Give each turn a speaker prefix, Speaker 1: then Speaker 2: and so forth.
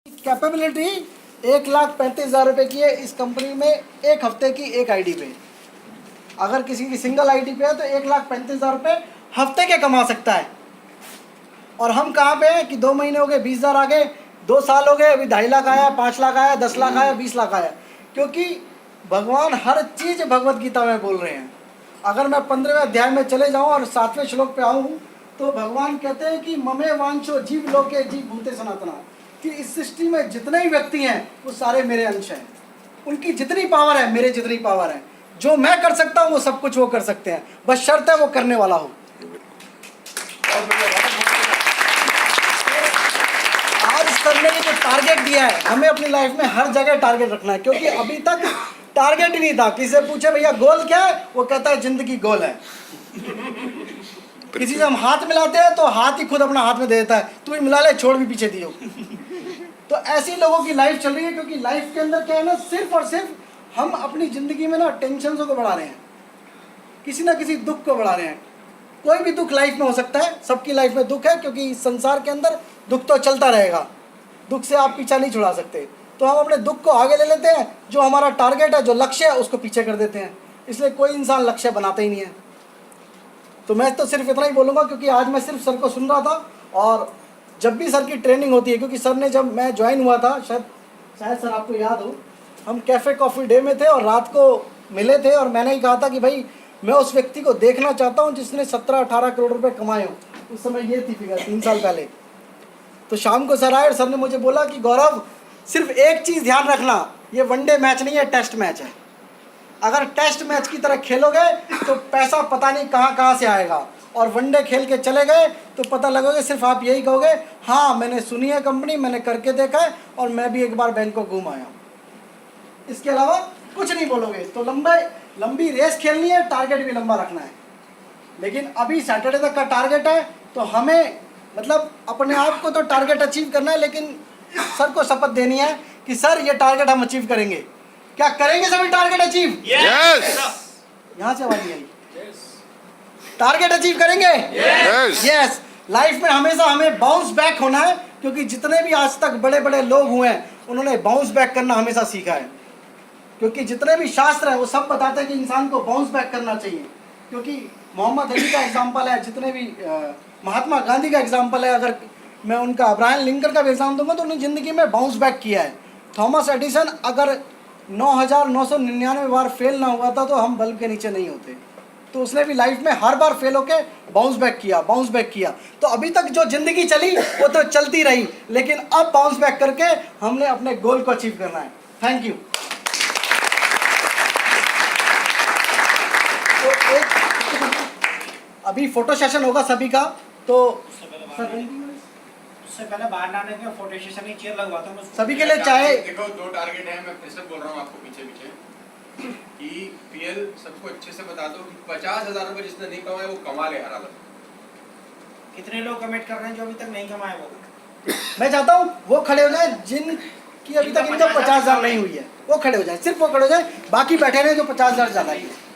Speaker 1: Capability 1,35,000 रुपये की है इस कंपनी में, एक हफ्ते की एक आईडी पे। अगर किसी की सिंगल आईडी पे है तो 1,35,000 रुपये हफ्ते के कमा सकता है। और हम कहाँ पे हैं कि 2 महीने हो गए 20,000 आ गए, 2 साल हो गए अभी 2.5 लाख आया, 5 लाख आया, 10 लाख आया, 20 लाख आया। क्योंकि भगवान हर चीज़ भगवत गीता में बोल रहे हैं। अगर मैं 15वें अध्याय में चले जाऊँ और 7वें श्लोक पे आऊँ तो भगवान कहते हैं कि ममे वांछो जीव लोके जीव भूते सनातना, कि इस सृष्टि में जितने भी व्यक्ति हैं वो सारे मेरे अंश हैं। उनकी जितनी पावर है मेरे जितनी पावर है। जो मैं कर सकता हूँ वो सब कुछ वो कर सकते हैं, बस शर्त है वो करने वाला हो। आज करने के जो टारगेट दिया है हमें अपनी लाइफ में हर जगह टारगेट रखना है, क्योंकि अभी तक टारगेट ही नहीं था। किसी से पूछे भैया गोल क्या है, वो कहता है जिंदगी गोल है। किसी से हम हाथ मिलाते हैं तो हाथ ही खुद अपना हाथ में दे देता है, तू ही मिला ले, छोड़ भी पीछे दियो। तो ऐसी लोगों की लाइफ चल रही है, क्योंकि लाइफ के अंदर क्या है ना, सिर्फ और सिर्फ हम अपनी ज़िंदगी में ना टेंशनों को बढ़ा रहे हैं, किसी ना किसी दुख को बढ़ा रहे हैं। कोई भी दुख लाइफ में हो सकता है, सबकी लाइफ में दुख है, क्योंकि इस संसार के अंदर दुख तो चलता रहेगा, दुख से आप पीछा नहीं छुड़ा सकते। तो हम अपने दुख को आगे ले लेते हैं, जो हमारा टारगेट है, जो लक्ष्य है, उसको पीछे कर देते हैं। इसलिए कोई इंसान लक्ष्य बनाता ही नहीं है। तो मैं तो सिर्फ इतना ही बोलूँगा, क्योंकि आज मैं सिर्फ सर को सुन रहा था। और जब भी सर की ट्रेनिंग होती है, क्योंकि सर ने जब मैं ज्वाइन हुआ था, शायद सर आपको याद हो, हम कैफ़े कॉफ़ी डे में थे और रात को मिले थे और मैंने ही कहा था कि भाई मैं उस व्यक्ति को देखना चाहता हूँ जिसने 17-18 करोड़ रुपए कमाए हो। उस समय ये थी फिगर 3 साल पहले। तो शाम को सर आए और सर ने मुझे बोला कि गौरव सिर्फ एक चीज़ ध्यान रखना, ये वनडे मैच नहीं है, टेस्ट मैच है। अगर टेस्ट मैच की तरह खेलोगे तो पैसा पता नहीं कहाँ कहाँ से आएगा, और वनडे खेल के चले गए तो पता लगोगे सिर्फ आप यही कहोगे, हाँ मैंने सुनी है कंपनी, मैंने करके देखा है और मैं भी एक बार बैंक को घूम आया हूँ। इसके अलावा कुछ नहीं बोलोगे। तो लंबी रेस खेलनी है, टारगेट भी लंबा रखना है। लेकिन अभी सैटरडे तक का टारगेट है, तो हमें मतलब अपने आप को तो टारगेट अचीव करना है, लेकिन सर को शपथ देनी है कि सर ये टारगेट हम अचीव करेंगे। क्या करेंगे सभी टारगेट अचीव?
Speaker 2: यस।
Speaker 1: यहाँ से आवाज आई, टारगेट अचीव करेंगे? यस। लाइफ में हमेशा हमें बाउंस बैक होना है, क्योंकि जितने भी आज तक बड़े बड़े लोग हुए हैं उन्होंने बाउंस बैक करना हमेशा सीखा है। क्योंकि जितने भी शास्त्र हैं वो सब बताते हैं कि इंसान को बाउंस बैक करना चाहिए। क्योंकि मोहम्मद अली का एग्जाम्पल है, जितने भी महात्मा गांधी का एग्जाम्पल है, अगर मैं उनका अब्राहम लिंकन का भी एग्जाम दूंगा तो उन्होंने ज़िंदगी में बाउंस बैक किया है। थॉमस एडिसन अगर 9,999 बार फेल ना हुआ था तो हम बल्ब के नीचे नहीं होते। तो उसने भी लाइफ में हर बार फेल होके बाउंस बैक किया। तो अभी तक जो ज़िंदगी चली वो तो चलती रही, लेकिन अब बाउंस बैक करके हमने अपने गोल को अचीव करना है। Thank you. तो अभी फोटो सेशन होगा सभी का, तो
Speaker 3: उससे पहले बाहर आने के फोटो सेशन की चेयर लगवाता हूं
Speaker 1: सभी के लिए। चाहे
Speaker 2: देखो 2 टारगेट है, मैं फिर से बोल रहा हूँ आपको पीछे कि पीएल सबको अच्छे से बता दो कि 50,000 रुपए जिसने नहीं कमाए वो कमा ले हर हालत।
Speaker 3: कितने लोग कमेंट कर रहे हैं जो अभी तक नहीं कमाए? वो
Speaker 1: मैं चाहता हूँ वो खड़े हो जाए जिनकी अभी तक इनकम 50,000 नहीं हुई है, वो खड़े हो जाए, सिर्फ वो खड़े हो जाए, बाकी बैठे रहे जो 50,000 ज़्यादा ही है।